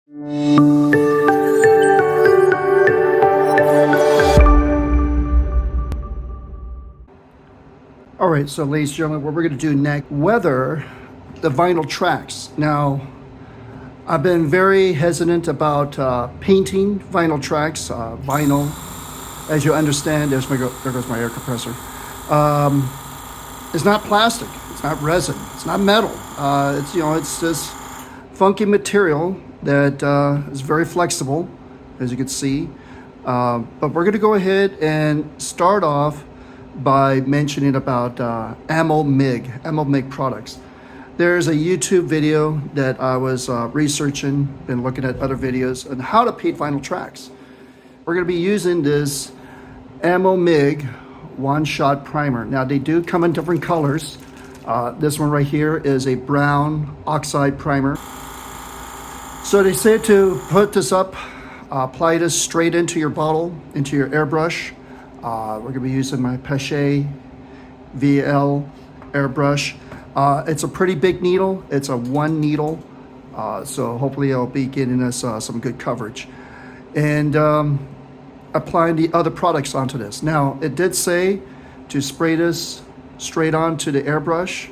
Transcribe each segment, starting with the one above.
All right, so ladies and gentlemen, what we're going to do next, weather the vinyl tracks. Now, I've been very hesitant about painting vinyl tracks. Vinyl, as you understand, there goes my air compressor. It's not plastic, it's not resin, it's not metal. It's this funky material that is very flexible, as you can see. But we're going to go ahead and start off by mentioning about Ammo MiG products. There's a YouTube video that I was researching, been looking at other videos on how to paint vinyl tracks. We're going to be using this Ammo MiG one-shot primer. Now they do come in different colors. This one right here is a brown Oxide primer. So they say to put this up, apply this straight into your bottle, into your airbrush. We're going to be using my Pigments VL airbrush. It's a pretty big needle. It's a one needle. So hopefully it'll be getting us some good coverage. And applying the other products onto this. Now, it did say to spray this straight onto the airbrush.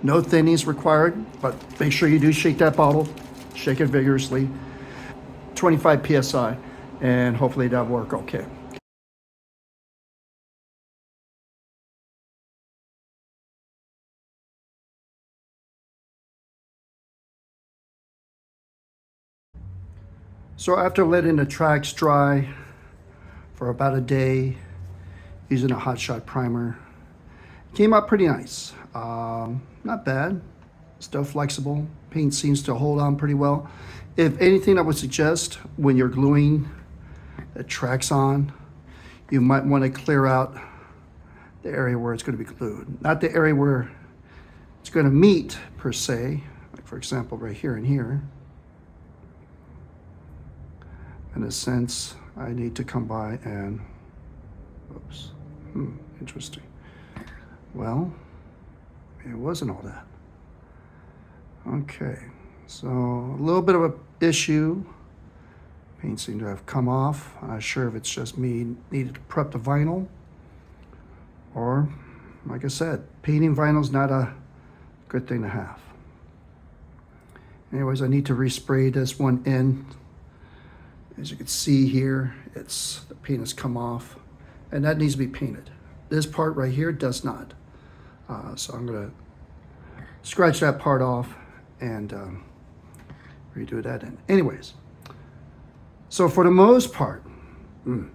No thinnings required, but make sure you do shake that bottle. Shake it vigorously. 25 PSI, and hopefully that'll work okay. So after letting the tracks dry for about a day, using a hot shot primer, came out pretty nice. Not bad, still flexible. Paint seems to hold on pretty well. If anything, I would suggest when you're gluing the tracks on, you might want to clear out the area where it's going to be glued. Not the area where it's going to meet per se, like for example right here and here. In a sense, I need to come by and, oops, interesting. Well, it wasn't all that. Okay, so a little bit of an issue. Paint seemed to have come off. I'm not sure if it's just me needed to prep the vinyl, or, like I said, painting vinyl is not a good thing to have. Anyways, I need to respray this one in. As you can see here, the paint has come off, and that needs to be painted. This part right here does not. So I'm gonna scratch that part off and redo that in. Anyways, so for the most part, I'm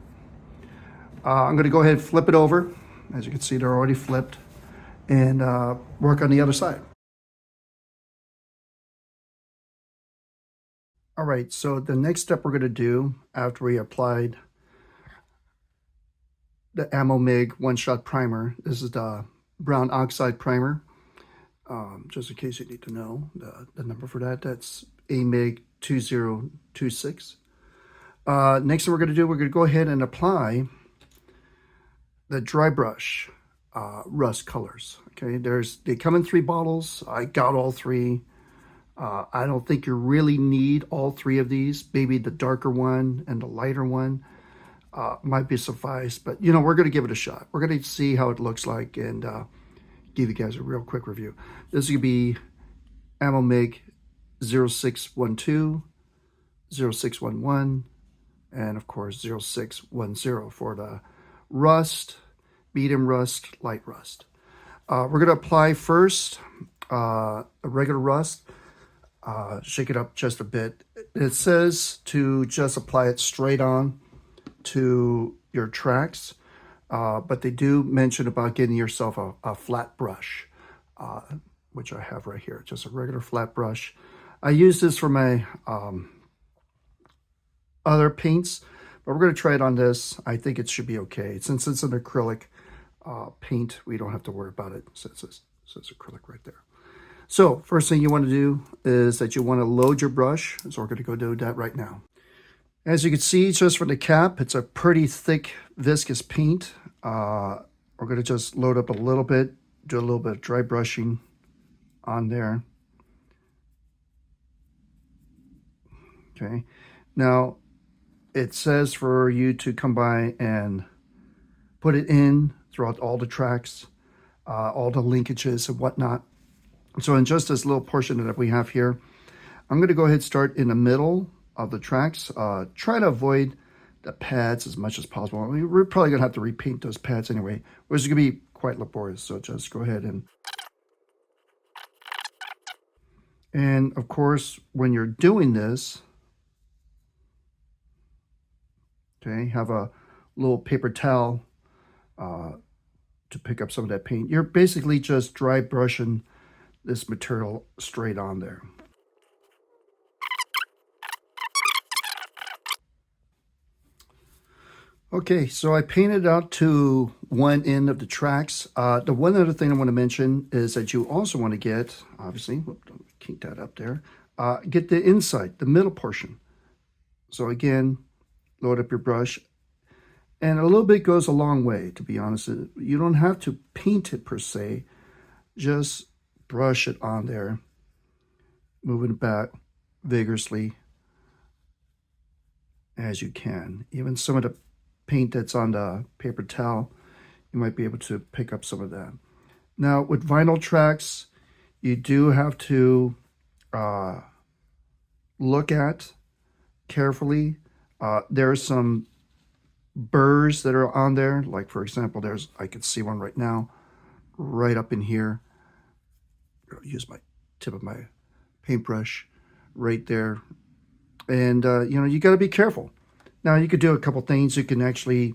gonna go ahead and flip it over. As you can see, they're already flipped, and work on the other side. All right, so the next step we're going to do after we applied the Ammo MiG one-shot primer, this is the brown Oxide primer. Just in case you need to know the number for that, that's AMiG 2026. Next thing we're going to do, we're going to go ahead and apply the dry brush rust colors. Okay, they come in 3 bottles. I got all 3. I don't think you really need all 3 of these. Maybe the darker one and the lighter one might be suffice, but we're going to give it a shot. We're going to see how it looks like and give you guys a real quick review. This is going to be Ammo MiG 0612, 0611, and of course 0610 for the rust, medium rust, light rust. We're going to apply first a regular rust. Shake it up just a bit. It says to just apply it straight on to your tracks, but they do mention about getting yourself a flat brush, which I have right here, just a regular flat brush. I use this for my other paints, but we're going to try it on this. I think it should be okay. Since it's an acrylic paint, we don't have to worry about it. So it says acrylic right there. So first thing you want to do is that you want to load your brush. So we're going to go do that right now. As you can see, just from the cap, it's a pretty thick viscous paint. We're going to just load up a little bit, do a little bit of dry brushing on there. Okay. Now, it says for you to come by and put it in throughout all the tracks, all the linkages and whatnot. So in just this little portion that we have here, I'm going to go ahead and start in the middle of the tracks. Try to avoid the pads as much as possible. I mean, we're probably going to have to repaint those pads anyway, which is going to be quite laborious. So just go ahead and of course, when you're doing this, okay, have a little paper towel to pick up some of that paint. You're basically just dry brushing this material straight on there. Okay, so I painted out to one end of the tracks. The one other thing I want to mention is that you also want to get, obviously, don't keep that up there, get the inside, the middle portion. So again, load up your brush. And a little bit goes a long way, to be honest. You don't have to paint it per se. Just brush it on there, moving it back vigorously as you can. Even some of the paint that's on the paper towel, you might be able to pick up some of that. Now, with vinyl tracks, you do have to look at carefully. There are some burrs that are on there. Like, for example, I can see one right now, right up in here. I'll use my tip of my paintbrush right there. And, you got to be careful. Now, you could do a couple things. You can actually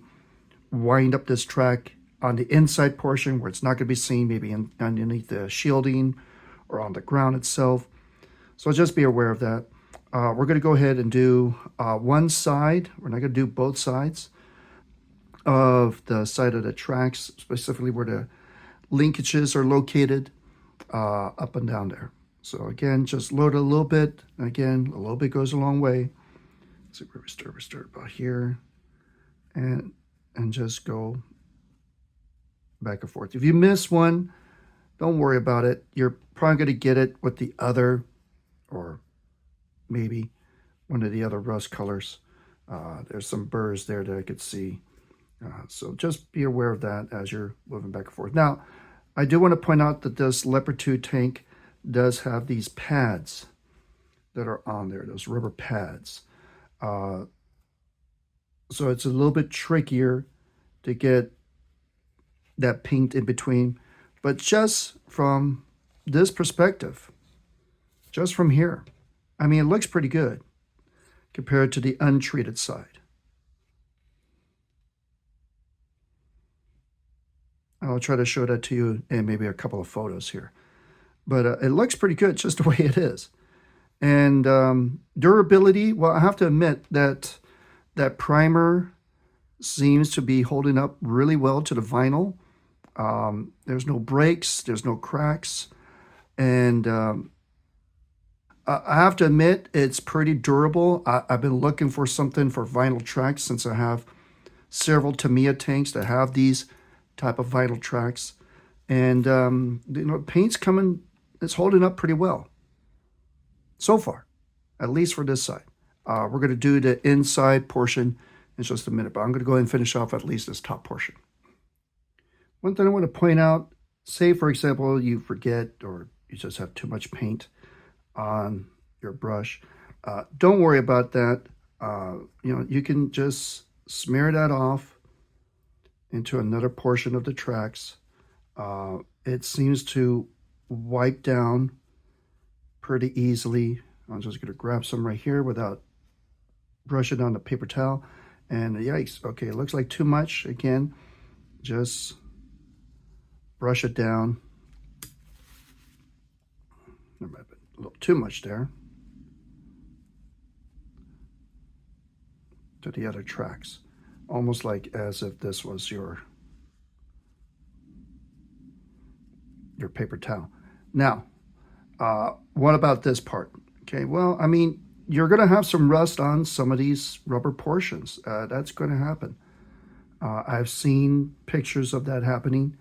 wind up this track on the inside portion where it's not going to be seen, maybe underneath the shielding or on the ground itself. So just be aware of that. We're going to go ahead and do one side. We're not going to do both sides of the side of the tracks, specifically where the linkages are located up and down there. So again, just load it a little bit. Again, a little bit goes a long way. So we start about here, and just go back and forth. If you miss one, don't worry about it. You're probably going to get it with the other, or maybe one of the other rust colors. There's some burrs there that I could see. So just be aware of that as you're moving back and forth. Now, I do want to point out that this Leopard 2 tank does have these pads that are on there, those rubber pads. So it's a little bit trickier to get that paint in between. But just from this perspective, just from here, I mean, it looks pretty good compared to the untreated side. I'll try to show that to you in maybe a couple of photos here. But it looks pretty good just the way it is. And durability, well, I have to admit that that primer seems to be holding up really well to the vinyl. There's no breaks, there's no cracks. And I have to admit, it's pretty durable. I've been looking for something for vinyl tracks since I have several Tamiya tanks that have these type of vinyl tracks. And, paint's coming, it's holding up pretty well. So far, at least for this side. We're going to do the inside portion in just a minute, but I'm going to go ahead and finish off at least this top portion. One thing I want to point out, say, for example, you forget or you just have too much paint on your brush. Don't worry about that. You can just smear that off into another portion of the tracks. It seems to wipe down pretty easily. I'm just going to grab some right here without brushing on the paper towel. And yikes, okay, it looks like too much. Again, just brush it down. There might have been a little too much there. To the other tracks. Almost like as if this was your paper towel. Now, what about this part? Okay, well, I mean, you're going to have some rust on some of these rubber portions. That's going to happen. I've seen pictures of that happening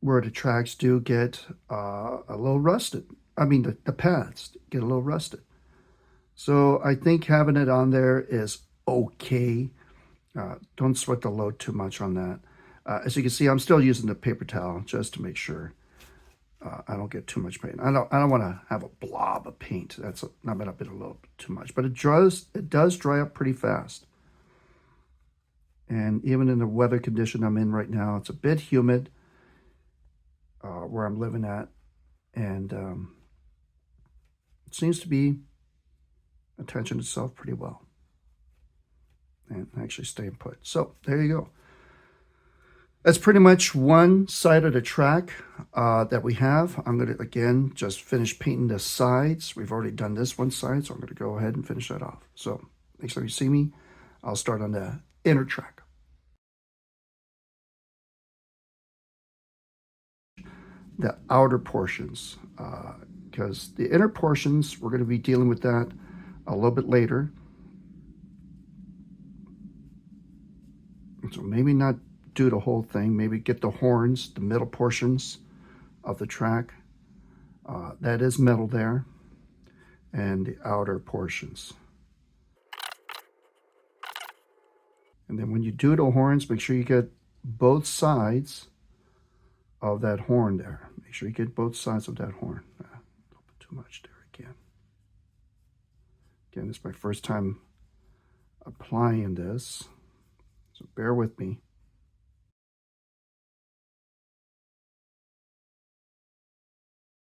where the tracks do get a little rusted. I mean, the pads get a little rusted. So I think having it on there is okay. Don't sweat the load too much on that. As you can see, I'm still using the paper towel just to make sure I don't get too much paint. I don't want to have a blob of paint. That's not been a bit a little too much, but it does dry up pretty fast. And even in the weather condition I'm in right now, it's a bit humid where I'm living at, and it seems to be attaching itself pretty well and actually staying put. So there you go. That's pretty much one side of the track that we have. I'm going to, again, just finish painting the sides. We've already done this one side, so I'm going to go ahead and finish that off. So next time you see me, I'll start on the inner track. The outer portions, because the inner portions, we're going to be dealing with that a little bit later. So maybe not do the whole thing, maybe get the horns, the middle portions of the track. That is metal there, and the outer portions. And then when you do the horns, make sure you get both sides of that horn there. Make sure you get both sides of that horn. A little bit too much there again. Again, this is my first time applying this, so bear with me.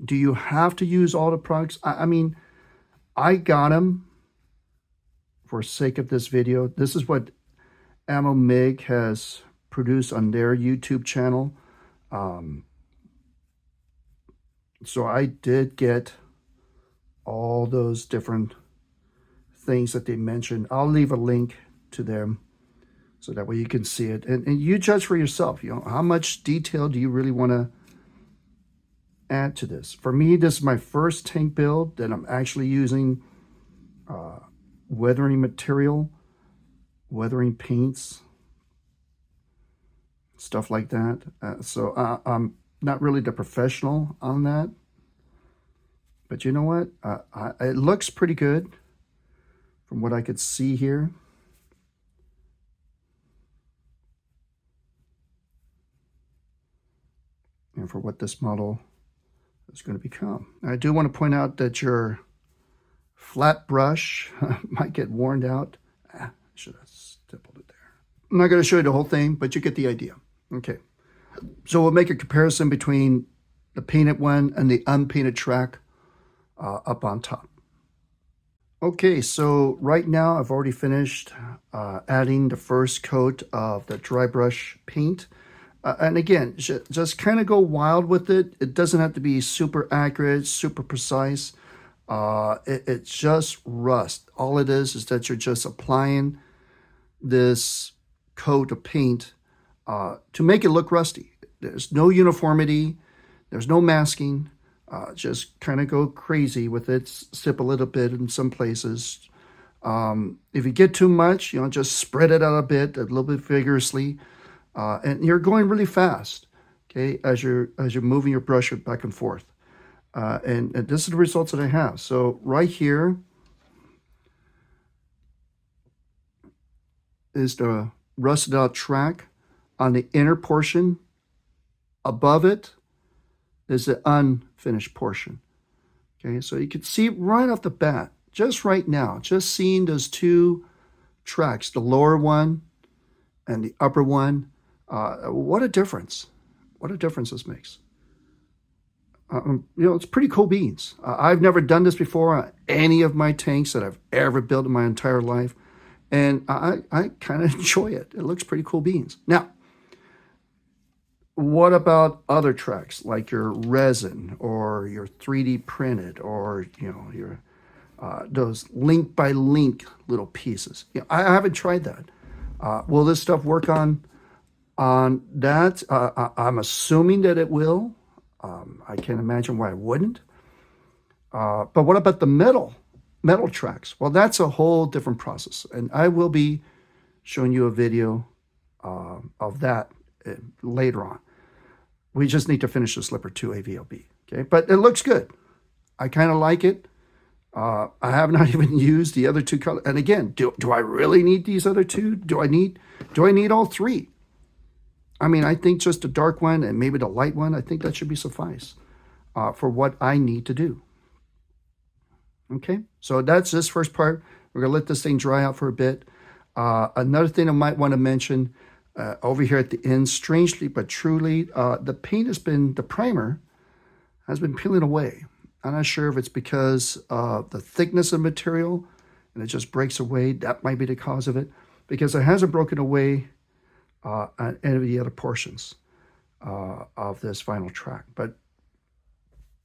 Do you have to use all the products? I mean, I got them for sake of this video. This is what Ammo MiG has produced on their YouTube channel. So I did get all those different things that they mentioned. I'll leave a link to them so that way you can see it. And you judge for yourself, you know, how much detail do you really want to add to this? For me, this is my first tank build that I'm actually using weathering material, weathering paints, stuff like that. So I'm not really the professional on that, but you know what? It looks pretty good from what I could see here. And for what this model is going to become. I do want to point out that your flat brush might get worn out. I should have stippled it there. I'm not going to show you the whole thing, but you get the idea. Okay. So we'll make a comparison between the painted one and the unpainted track up on top. Okay, so right now I've already finished adding the first coat of the dry brush paint. And again, just kind of go wild with it. It doesn't have to be super accurate, super precise. It's just rust. All it is that you're just applying this coat of paint to make it look rusty. There's no uniformity. There's no masking. Just kind of go crazy with it. Sip a little bit in some places. If you get too much, you know, just spread it out a little bit vigorously. And you're going really fast, okay, as you're moving your brush back and forth. And this is the results that I have. So right here is the rusted out track. On the inner portion, above it is the unfinished portion. Okay, so you can see right off the bat, just right now, just seeing those two tracks, the lower one and the upper one, what a difference. What a difference this makes. You know, it's pretty cool beans. I've never done this before on any of my tanks that I've ever built in my entire life. And I kind of enjoy it. It looks pretty cool beans. Now, what about other tracks like your resin or your 3D printed or, you know, your those link by link little pieces? You know, I haven't tried that. Will this stuff work on that? I'm assuming that it will. I can't imagine why it wouldn't. But what about the metal tracks? Well, that's a whole different process. And I will be showing you a video of that later on. We just need to finish this Leopard 2 AVLB. Okay, but it looks good. I kind of like it. I have not even used the other two colors. And again, do I really need these other two? Do I need all three? I mean, I think just a dark one and maybe the light one, I think that should be suffice for what I need to do. Okay, so that's this first part. We're going to let this thing dry out for a bit. Another thing I might want to mention over here at the end, strangely but truly, the primer has been peeling away. I'm not sure if it's because of the thickness of material and it just breaks away. That might be the cause of it, because it hasn't broken away on any of the other portions of this final track. But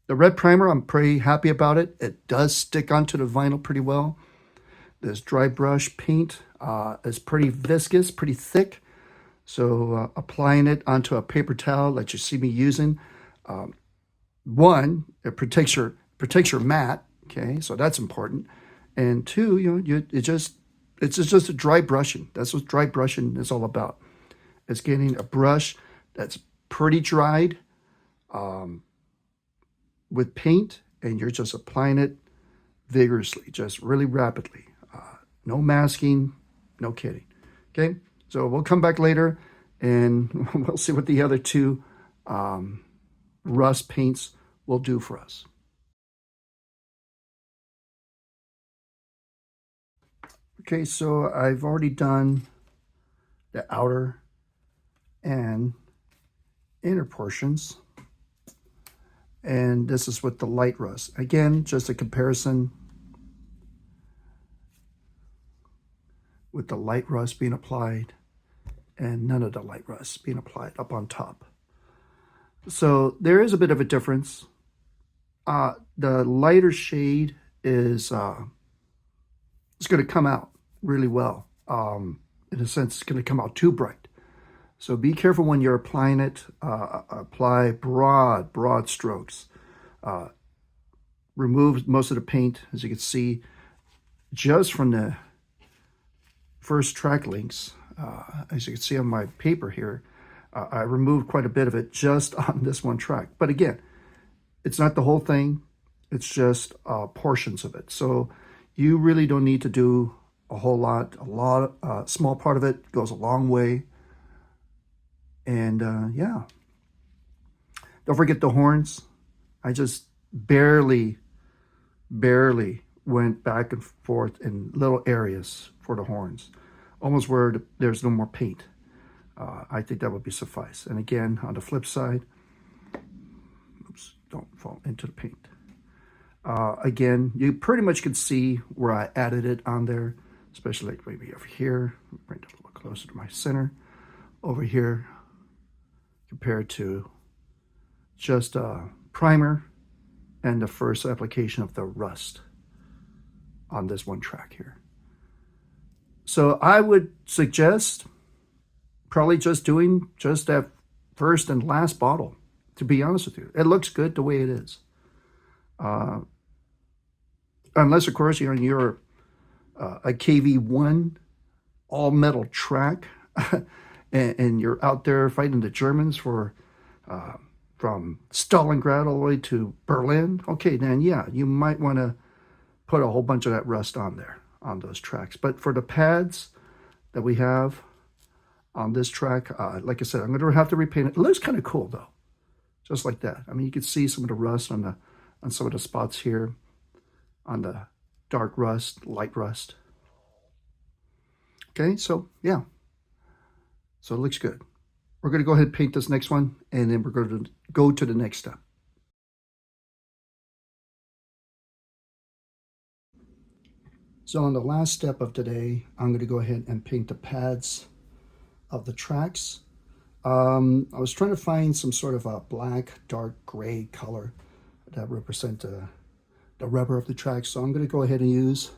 the red primer, I'm pretty happy about it. It does stick onto the vinyl pretty well. This dry brush paint is pretty viscous, pretty thick. So applying it onto a paper towel that you see me using, one, it protects your mat, okay, so that's important. And two, it's just a dry brushing. That's what dry brushing is all about. It's getting a brush that's pretty dried with paint, and you're just applying it vigorously, just really rapidly. No masking, no kidding. Okay, so we'll come back later and we'll see what the other two rust paints will do for us. Okay, so I've already done the outer and inner portions, and this is with the light rust. Again, just a comparison with the light rust being applied and none of the light rust being applied up on top. So there is a bit of a difference. The lighter shade is it's going to come out really well. In a sense, it's going to come out too bright. So be careful when you're applying it. Apply broad strokes. Remove most of the paint, as you can see, just from the first track links. As you can see on my paper here, I removed quite a bit of it just on this one track. But again, it's not the whole thing. It's just portions of it. So you really don't need to do a whole lot. Small part of it goes a long way. And yeah. Don't forget the horns. I just barely went back and forth in little areas for the horns. Almost where there's no more paint. I think that would be suffice. And again, on the flip side, oops, don't fall into the paint. Again, you pretty much can see where I added it on there, especially like maybe over here. Bring it a little closer to my center. Over here, compared to just a primer and the first application of the rust on this one track here. So I would suggest probably just doing just that first and last bottle, to be honest with you. It looks good the way it is. Unless, of course, you're a KV-1 all-metal track and you're out there fighting the Germans from Stalingrad all the way to Berlin. Okay, then, yeah, you might want to put a whole bunch of that rust on there, on those tracks. But for the pads that we have on this track, like I said, I'm going to have to repaint it. It looks kind of cool, though, just like that. I mean, you can see some of the rust on some of the spots here, on the dark rust, light rust. Okay, so yeah. So it looks good. We're going to go ahead and paint this next one, and then we're going to go to the next step. So on the last step of today, I'm going to go ahead and paint the pads of the tracks. I was trying to find some sort of a black, dark gray color that represent the rubber of the track. So I'm going to go ahead and use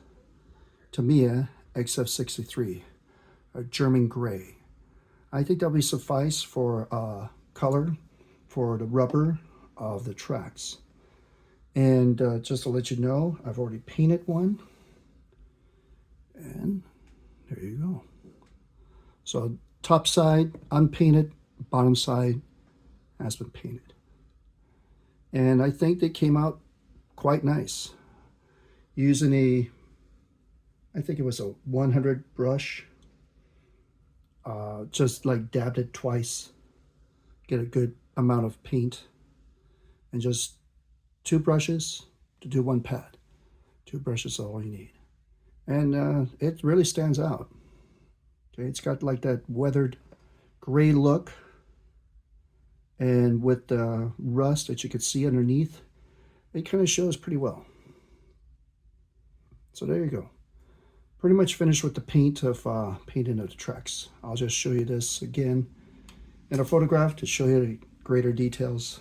Tamiya XF63, a German gray. I think that'll be suffice for color for the rubber of the tracks. And just to let you know, I've already painted one. And there you go. So top side unpainted, bottom side has been painted. And I think they came out quite nice. Using I think it was a 100 brush, just like dabbed it twice, get a good amount of paint, and just 2 brushes to do 1 pad. 2 brushes is all you need. And it really stands out. Okay, it's got like that weathered gray look, and with the rust that you could see underneath, it kind of shows pretty well. So there you go. Pretty much finished with the painting of the tracks. I'll just show you this again in a photograph to show you the greater details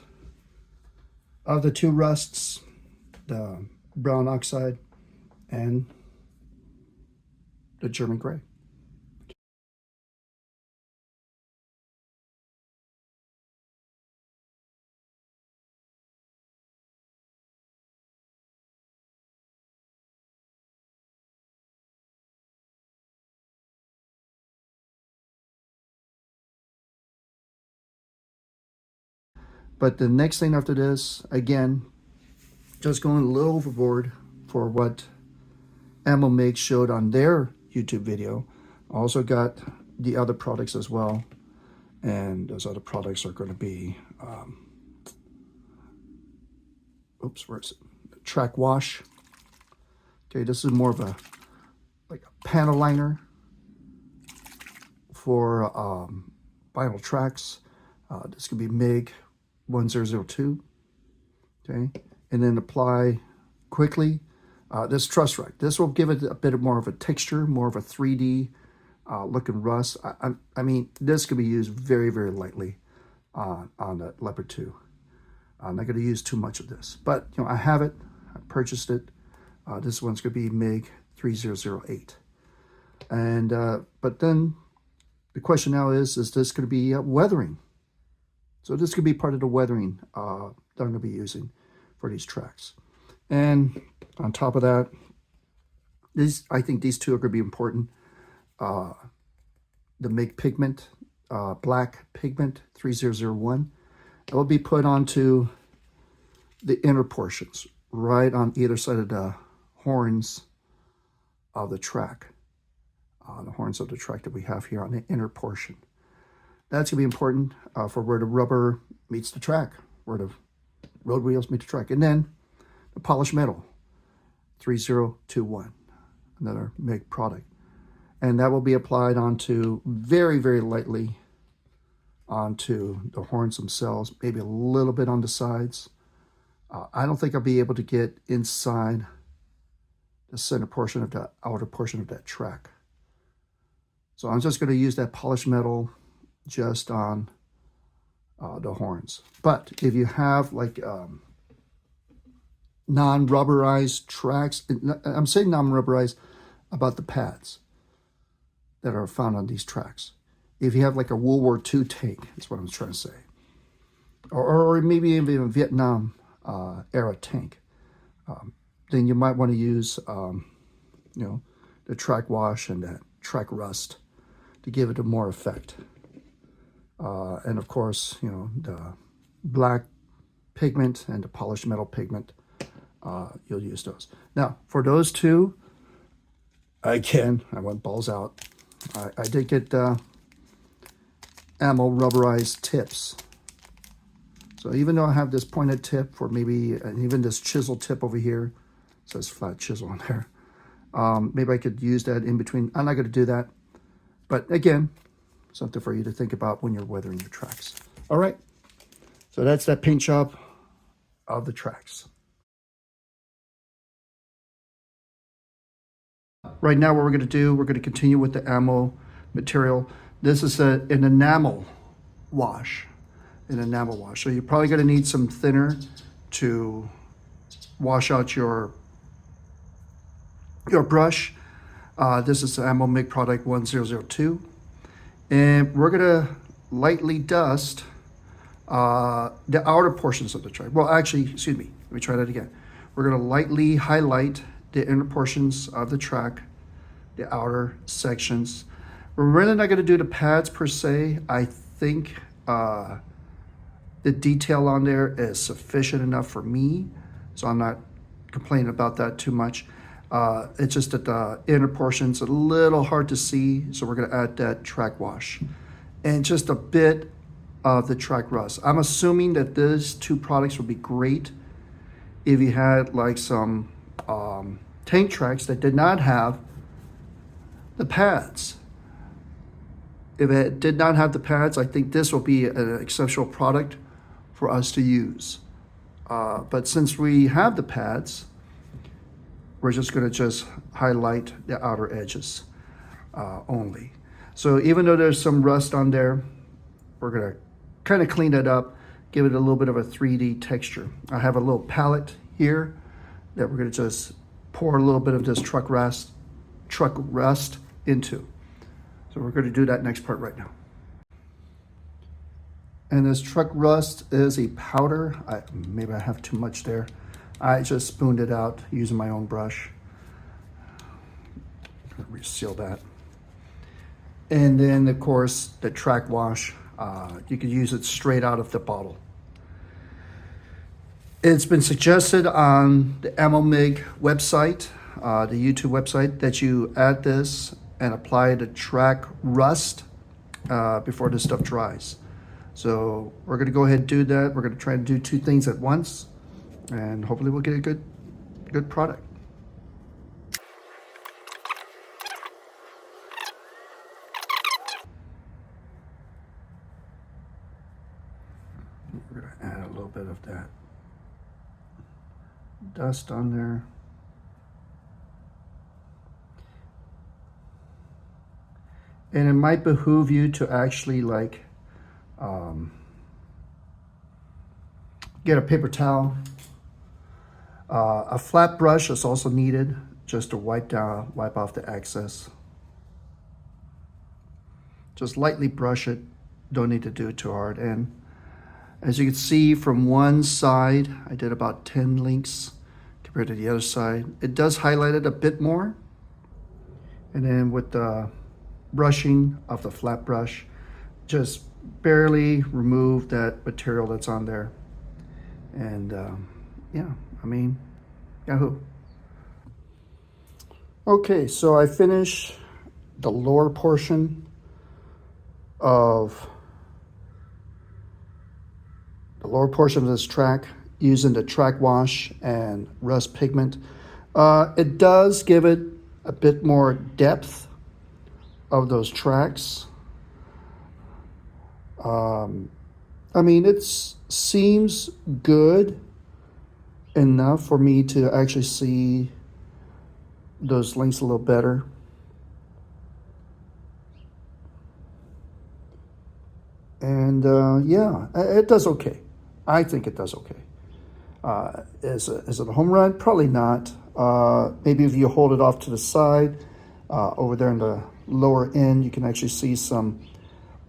of the 2 rusts, the brown oxide and the German gray. But the next thing after this, again, just going a little overboard for what Ammo MiG showed on their YouTube video. Also got the other products as well. And those other products are going to be, oops, where is it? Track wash. Okay, this is more of a panel liner for vinyl tracks. This could be MiG 1002. Okay, and then apply quickly. This truss rack. This will give it a bit more of a texture, more of a 3D looking rust. I mean, this could be used very, very lightly on the Leopard 2. I'm not going to use too much of this, but you know, I have it. I purchased it. This one's going to be MiG 3008. And but then the question now is this going to be weathering? So this could be part of the weathering that I'm going to be using for these tracks. And on top of that, I think these 2 are going to be important. The MiG Pigment, Black Pigment 3001. It will be put onto the inner portions, right on either side of the horns of the track. The horns of the track that we have here on the inner portion. That's going to be important for where the rubber meets the track, where the road wheels meet the track. And then the polished metal, 3021, another MiG product. And that will be applied onto very, very lightly onto the horns themselves, maybe a little bit on the sides. I don't think I'll be able to get inside the center portion of the outer portion of that track. So I'm just going to use that polished metal just on the horns. But if you have like non-rubberized tracks, I'm saying non-rubberized about the pads that are found on these tracks. If you have like a World War II tank, that's what I'm trying to say, or maybe even a Vietnam era tank, then you might want to use you know, the track wash and that track rust to give it a more effect. And of course, you know, the black pigment and the polished metal pigment, you'll use those. Now, for those 2, again, I went balls out. I did get Ammo rubberized tips. So even though I have this pointed tip for maybe, and even this chisel tip over here, it says flat chisel on there, maybe I could use that in between. I'm not going to do that. But again, something for you to think about when you're weathering your tracks. All right, so that's that paint job of the tracks. Right now, what we're going to do, we're going to continue with the ammo material. This is an enamel wash, So you're probably going to need some thinner to wash out your brush. This is the Ammo MiG product 1002. And we're going to lightly dust the outer portions of the track. Well, actually, excuse me, let me try that again. We're going to lightly highlight the inner portions of the track, the outer sections. We're really not going to do the pads per se. I think the detail on there is sufficient enough for me, so I'm not complain about that too much. It's just that the inner portion's a little hard to see, so we're going to add that track wash and just a bit of the track rust. I'm assuming that these two products would be great if you had like some tank tracks that did not have the pads. If it did not have the pads, I think this will be an exceptional product for us to use. But since we have the pads, we're just going to just highlight the outer edges only. So even though there's some rust on there, we're going to kind of clean it up, give it a little bit of a 3D texture. I have a little palette here that we're going to just pour a little bit of this truck rust into. So we're going to do that next part right now. And this truck rust is a powder. Maybe I have too much there. I just spooned it out using my own brush. Reseal that. And then of course the track wash, you could use it straight out of the bottle. It's been suggested on the Ammo MiG website, the YouTube website, that you add this and apply the track rust before this stuff dries. So we're going to go ahead and do that. We're going to try to do two things at once, and hopefully we'll get a good product. We're going to add a little bit of that dust on there. And it might behoove you to actually like get a paper towel. A flat brush is also needed just to wipe off the excess. Just lightly brush it, don't need to do it too hard. And as you can see from one side, I did about 10 links compared to the other side. It does highlight it a bit more. And then with the brushing of the flat brush, just barely remove that material that's on there. And yeah, I mean, yahoo. Okay, so I finished the lower portion of this track using the track wash and rust pigment. It does give it a bit more depth of those tracks. I mean, it seems good enough for me to actually see those links a little better. And yeah, it does okay. I think it does okay. Is it a home run? Probably not. Maybe if you hold it off to the side, over there in the lower end, you can actually see some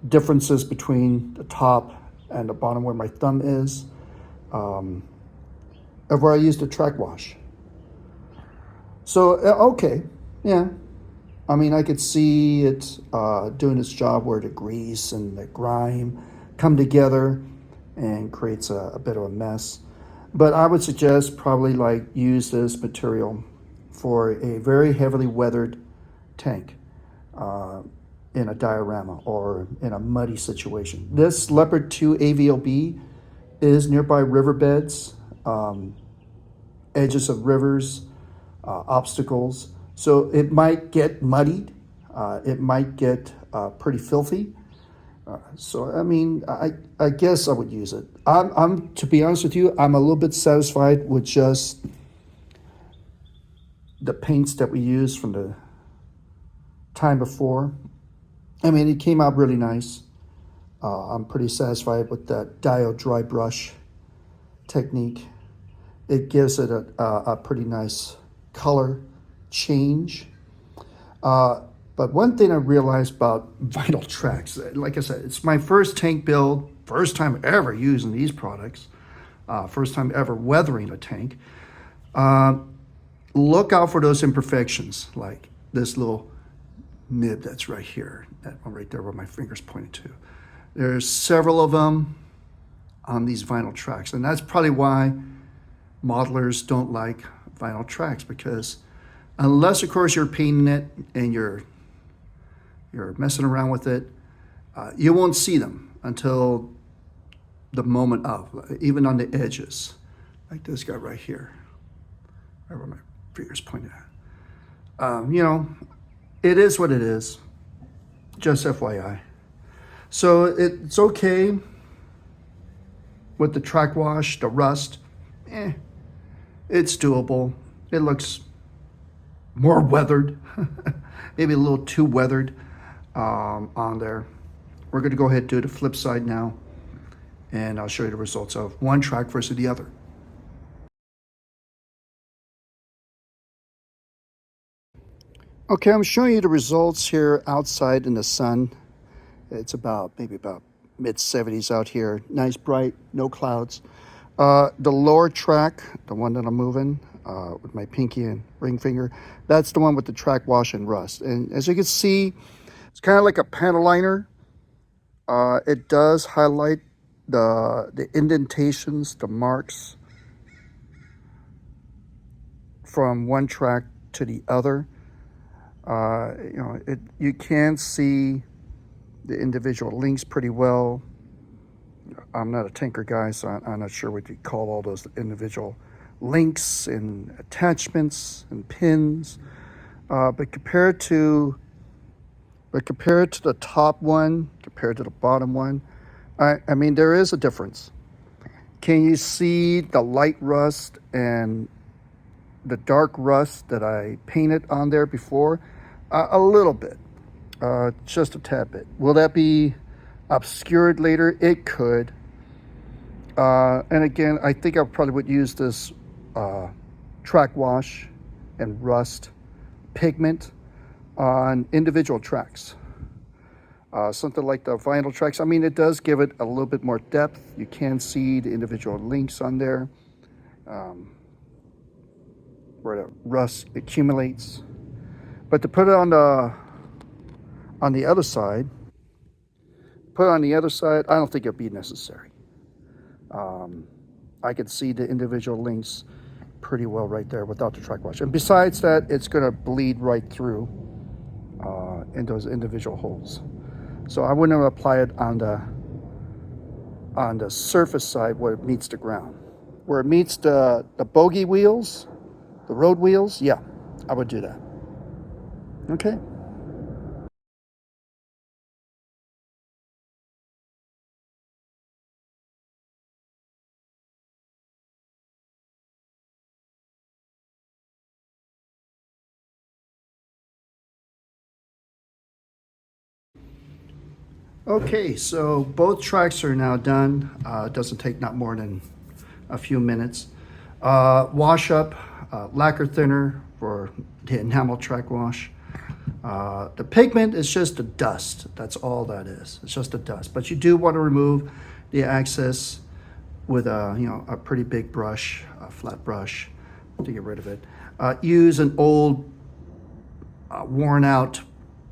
differences between the top and the bottom where my thumb is, of where I used the track wash. So, okay, yeah. I mean, I could see it doing its job where the grease and the grime come together and creates a bit of a mess. But I would suggest probably like use this material for a very heavily weathered tank in a diorama or in a muddy situation. This Leopard 2 AVLB is nearby riverbeds, edges of rivers, obstacles. So it might get muddied. It might get pretty filthy. So, I mean, I guess I would use it. I'm to be honest with you, I'm a little bit satisfied with just the paints that we used from the time before. I mean, it came out really nice. I'm pretty satisfied with that Dio Dry-Brush technique. It gives it a pretty nice color change. But one thing I realized about vinyl tracks, like I said, it's my first tank build, first time ever using these products, first time ever weathering a tank. Look out for those imperfections, like this little nib that's right here, that one right there where my finger's pointed to. There's several of them on these vinyl tracks, and that's probably why modelers don't like vinyl tracks, because unless, of course, you're painting it and you're messing around with it, you won't see them until the moment of, even on the edges, like this guy right here, wherever my finger's pointed at. You know, it is what it is, just FYI. So it's okay with the track wash, the rust, it's doable. It looks more weathered, maybe a little too weathered on there. We're gonna go ahead and do the flip side now, and I'll show you the results of one track versus the other. Okay, I'm showing you the results here outside in the sun. It's maybe about mid-70s out here. Nice, bright, no clouds. The lower track, the one that I'm moving with my pinky and ring finger, that's the one with the track wash and rust. And as you can see, it's kind of like a panel liner. It does highlight the indentations, the marks from one track to the other. You know, you can see the individual links pretty well. I'm not a tinker guy, so I'm not sure what you call all those individual links and attachments and pins. But compared to the top one, compared to the bottom one, I mean, there is a difference. Can you see the light rust and the dark rust that I painted on there before? A little bit, just a tad bit. Will that be obscured later? It could. And again, I think I probably would use this track wash and rust pigment on individual tracks. Something like the vinyl tracks. I mean, it does give it a little bit more depth. You can see the individual links on there, where the rust accumulates. But to put it on the other side, I don't think it'd be necessary. I could see the individual links pretty well right there without the track wash. And besides that, it's gonna bleed right through in those individual holes. So I wouldn't apply it on the surface side where it meets the ground. Where it meets the bogey wheels, the road wheels, yeah, I would do that. Okay. Okay, so both tracks are now done. It doesn't take not more than a few minutes. Wash up, lacquer thinner for the enamel track wash. The pigment is just the dust. That's all that is. It's just the dust. But you do want to remove the excess with a pretty big brush, a flat brush, to get rid of it. Use an old, worn out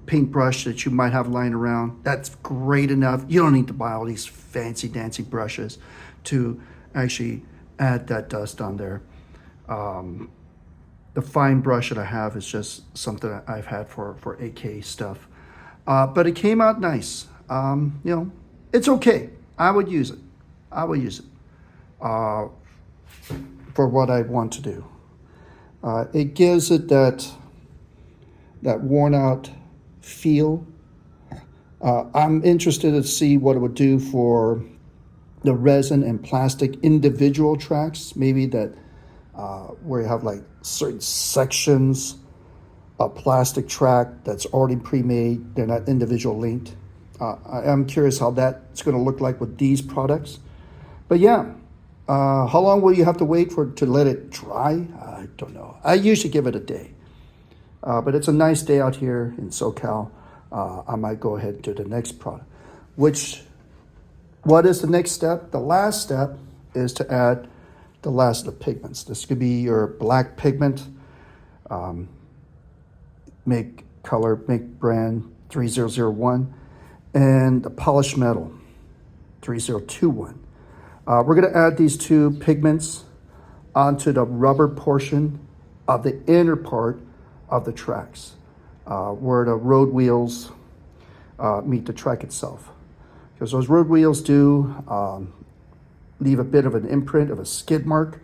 paintbrush that you might have lying around. That's great enough. You don't need to buy all these fancy dancy brushes to actually add that dust on there. The fine brush that I have is just something that I've had for AK stuff. But it came out nice. It's okay. I would use it. For what I want to do. It gives it that worn out feel. I'm interested to see what it would do for the resin and plastic individual tracks, maybe that where you have like certain sections of plastic track that's already pre-made, they're not individual linked. I'm curious how that's going to look like with these products. But yeah, how long will you have to wait to let it dry? I don't know. I usually give it a day. But it's a nice day out here in SoCal. I might go ahead and do the next product. What is the next step? The last step is to add the last of the pigments. This could be your black pigment, make brand 3001, and the polished metal 3021. We're going to add these two pigments onto the rubber portion of the inner part of the tracks, where the road wheels meet the track itself. Because those road wheels do leave a bit of an imprint of a skid mark,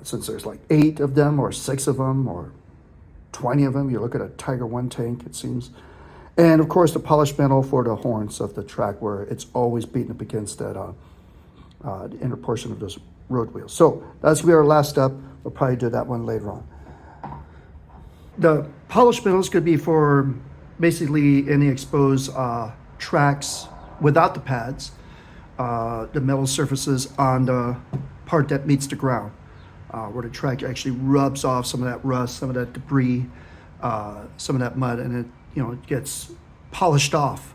since there's like 8 of them or 6 of them or 20 of them. You look at a Tiger 1 tank, it seems. And of course the polished metal for the horns of the track, where it's always beaten up against that the inner portion of those road wheels. So that's gonna be our last step. We'll probably do that one later on. The polished metal is gonna be for basically any exposed tracks without the pads, the metal surfaces on the part that meets the ground, where the track actually rubs off some of that rust, some of that debris, some of that mud, and it, it gets polished off.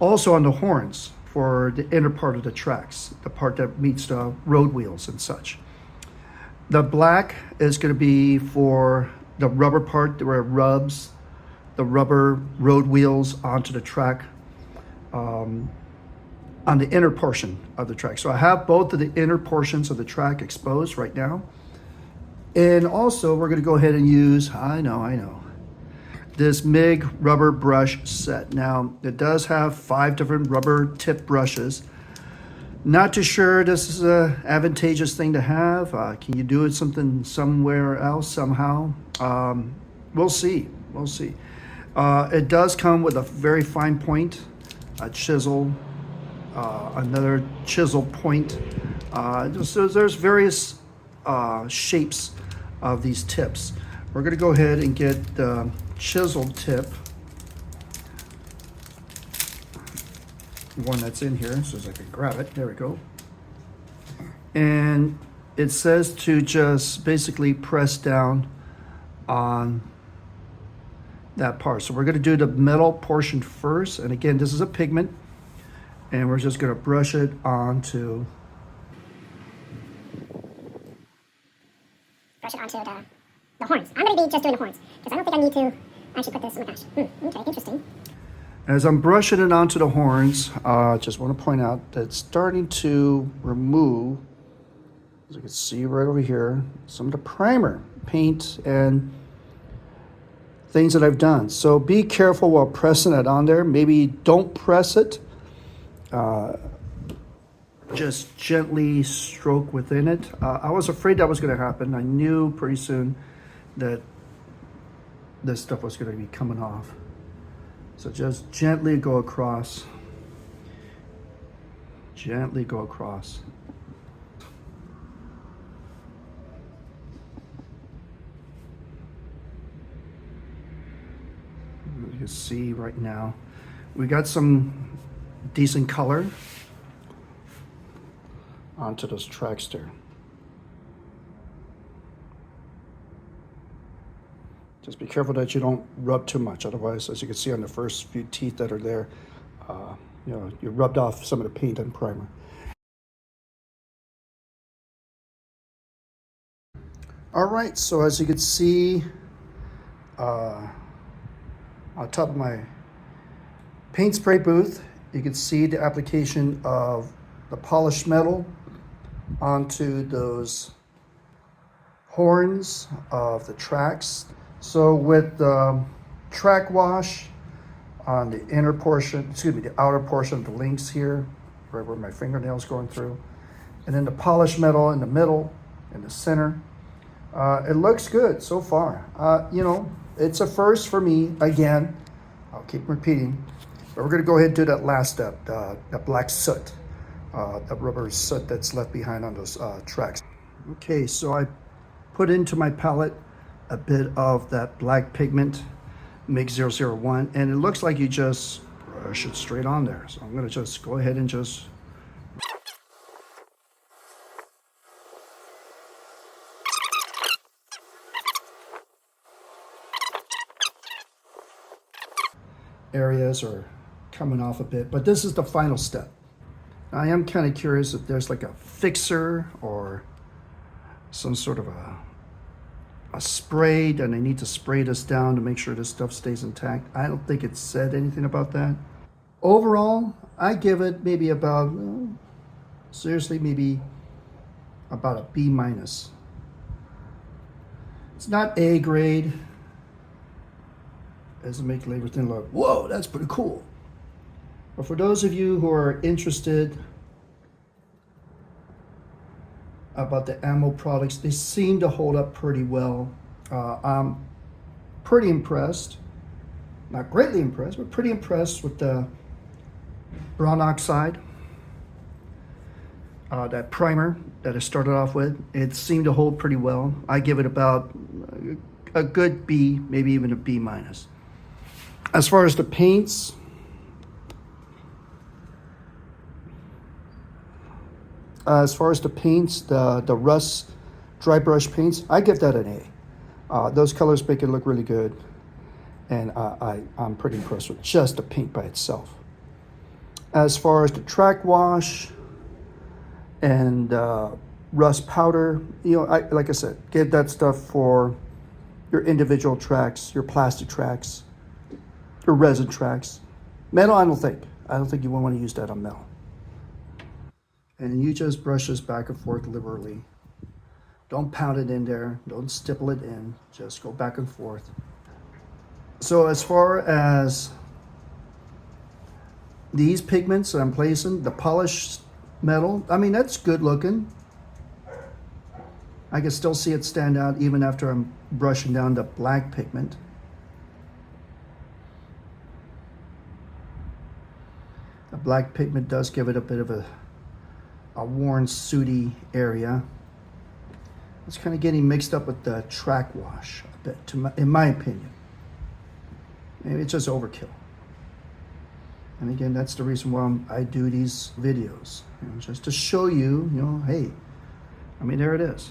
Also on the horns for the inner part of the tracks, the part that meets the road wheels and such. The black is going to be for the rubber part where it rubs the rubber road wheels onto the track, on the inner portion of the track. So I have both of the inner portions of the track exposed right now. And also we're going to go ahead and use, I know, this MiG rubber brush set. Now it does have 5 different rubber tip brushes. Not too sure this is an advantageous thing to have. Can you do it somewhere else somehow? We'll see. It does come with a very fine point, a chisel, another chisel point. So there's various shapes of these tips. We're going to go ahead and get the chisel tip, one that's in here, so as I can grab it. There we go. And it says to just basically press down on that part. So we're going to do the metal portion first. And again, this is a pigment, and we're just going to brush it onto the horns. I'm going to be just doing the horns because I don't think I need to actually put this. Oh my gosh. Okay, interesting. As I'm brushing it onto the horns, just want to point out that it's starting to remove, as you can see right over here, some of the primer, paint, and things that I've done. So be careful while pressing it on there. Maybe don't press it. Just gently stroke within it. I was afraid that was going to happen. I knew pretty soon that this stuff was going to be coming off. So just gently go across. Gently go across. You can see right now, we got some decent color onto those tracks there. Just be careful that you don't rub too much. Otherwise, as you can see on the first few teeth that are there, you rubbed off some of the paint and primer. All right, so as you can see, on top of my paint spray booth, you can see the application of the polished metal onto those horns of the tracks. So with the track wash on the inner portion, the outer portion of the links here, right where my fingernail's going through, and then the polished metal in the middle, in the center, it looks good so far. It's a first for me. Again, I'll keep repeating, but we're gonna go ahead and do that last step, the black soot, the rubber soot that's left behind on those tracks. Okay, so I put into my palette a bit of that black pigment MiG 001, and it looks like you just brush it straight on there. So I'm gonna just go ahead and just areas are coming off a bit, but this is the final step. I am kind of curious if there's like a fixer or some sort of a spray, and I need to spray this down to make sure this stuff stays intact. I don't think it said anything about that. Overall, I give it maybe about, seriously, maybe about a B-. It's not A grade. Doesn't make everything look, whoa, that's pretty cool. But for those of you who are interested about the ammo products, they seem to hold up pretty well. I'm pretty impressed. Not greatly impressed, but pretty impressed with the brown oxide. That primer that I started off with, it seemed to hold pretty well. I give it about a good B, maybe even a B minus. As far as the paints, the Rust Dry-Brush Paints, I give that an A. Those colors make it look really good, and I'm pretty impressed with just the paint by itself. As far as the track wash and rust powder, you know, like I said, give that stuff for your individual tracks, your plastic tracks, your resin tracks. Metal, I don't think you want to use that on metal. And you just brush this back and forth liberally. Don't pound it in there. Don't stipple it in. Just go back and forth. So as far as these pigments that I'm placing, the polished metal, I mean, that's good looking. I can still see it stand out even after I'm brushing down the black pigment. The black pigment does give it a bit of a worn, sooty area. It's kind of getting mixed up with the track wash a bit, in my opinion. Maybe it's just overkill. And again, that's the reason why I do these videos, you know, just to show you, you know, hey, I mean, there it is.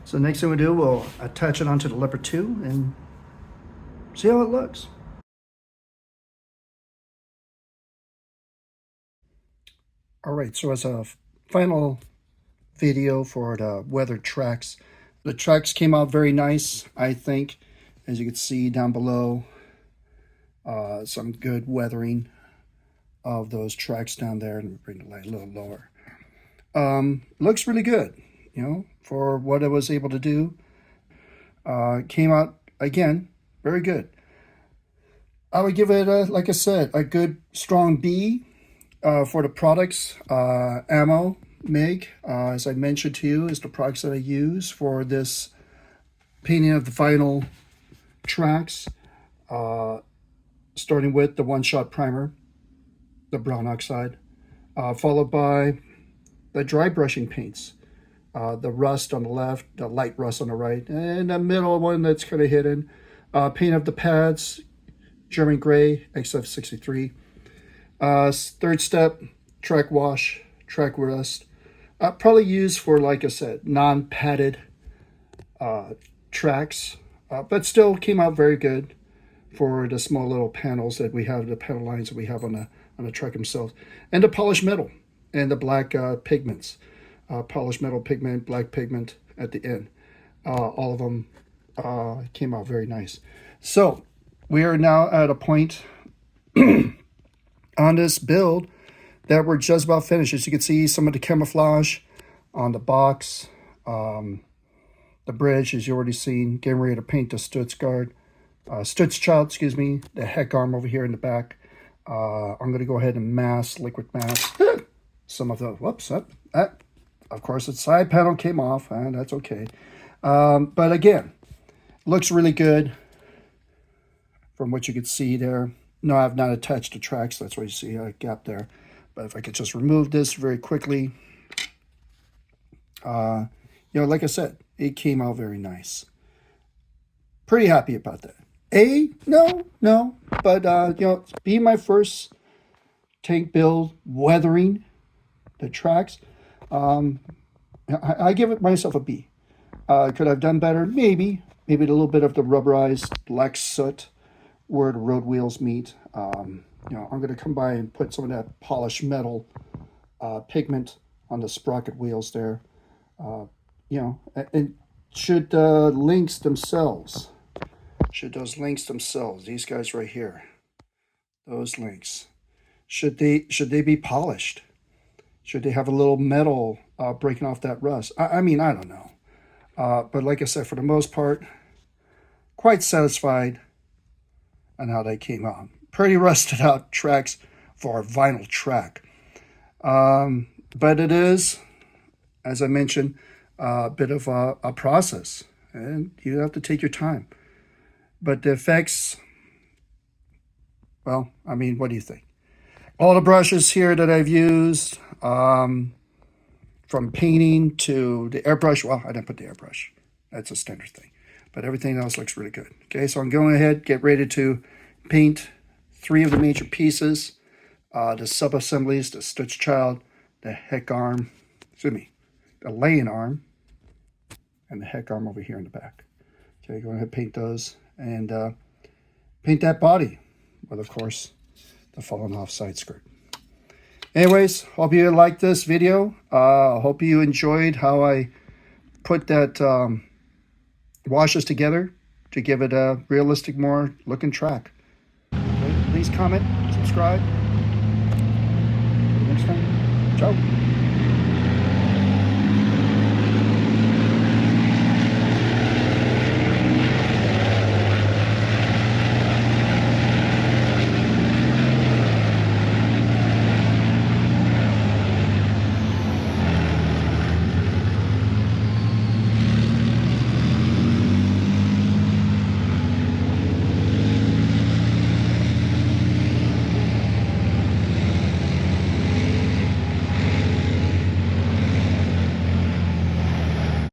So the next thing we do, we'll attach it onto the Leopard 2 and see how it looks. All right, so as a final video for the weathered tracks, the tracks came out very nice, I think. As you can see down below, some good weathering of those tracks down there, and bring the light a little lower. Looks really good, you know, for what I was able to do. Came out, again, very good. I would give it, like I said, a good strong B. For the products, Ammo MiG, as I mentioned to you, is the products that I use for this painting of the final tracks, starting with the one-shot primer, the brown oxide, followed by the dry brushing paints, the rust on the left, the light rust on the right, and the middle one that's kind of hidden, paint of the pads, German gray, XF63. Third step, track wash, track rust. Probably used for, like I said, non-padded tracks, but still came out very good for the small little panels that we have, the panel lines that we have on the track themselves. And the polished metal and the black pigments. Polished metal pigment, black pigment at the end. All of them came out very nice. So we are now at a point on this build that we're just about finished. As you can see, some of the camouflage on the box, the bridge, as you already seen, getting ready to paint the Stutzchild, excuse me, the heck arm over here in the back. I'm going to go ahead and liquid mask some of the, whoops, of course, the side panel came off, and that's okay. But again, looks really good from what you can see there. No, I've not attached the tracks. That's why you see a gap there. But if I could just remove this very quickly, you know, like I said, it came out very nice. Pretty happy about that. A, no, but you know, being my first tank build, weathering the tracks, I give it myself a B. Could I have done better? Maybe a little bit of the rubberized black soot where the road wheels meet. You know, I'm going to come by and put some of that polished metal pigment on the sprocket wheels there. You know, and should the links themselves, these guys right here, those links, should they be polished? Should they have a little metal breaking off that rust? I mean, I don't know. But like I said, for the most part, quite satisfied on how they came out. Pretty rusted out tracks for a vinyl track. But it is, as I mentioned, a bit of a process, and you have to take your time. But the effects, well, I mean, what do you think? All the brushes here that I've used, from painting to the airbrush. Well, I didn't put the airbrush. That's a standard thing. But everything else looks really good. Okay, so I'm going ahead, get ready to paint 3 of the major pieces. The sub-assemblies, the stitch child, the heck arm, the laying arm, and the heck arm over here in the back. Okay, go ahead and paint those, and paint that body with, of course, the fallen off side skirt. Anyways, hope you liked this video. Hope you enjoyed how I put that washes together to give it a realistic, more looking track. Okay, please comment, subscribe. Next time, ciao.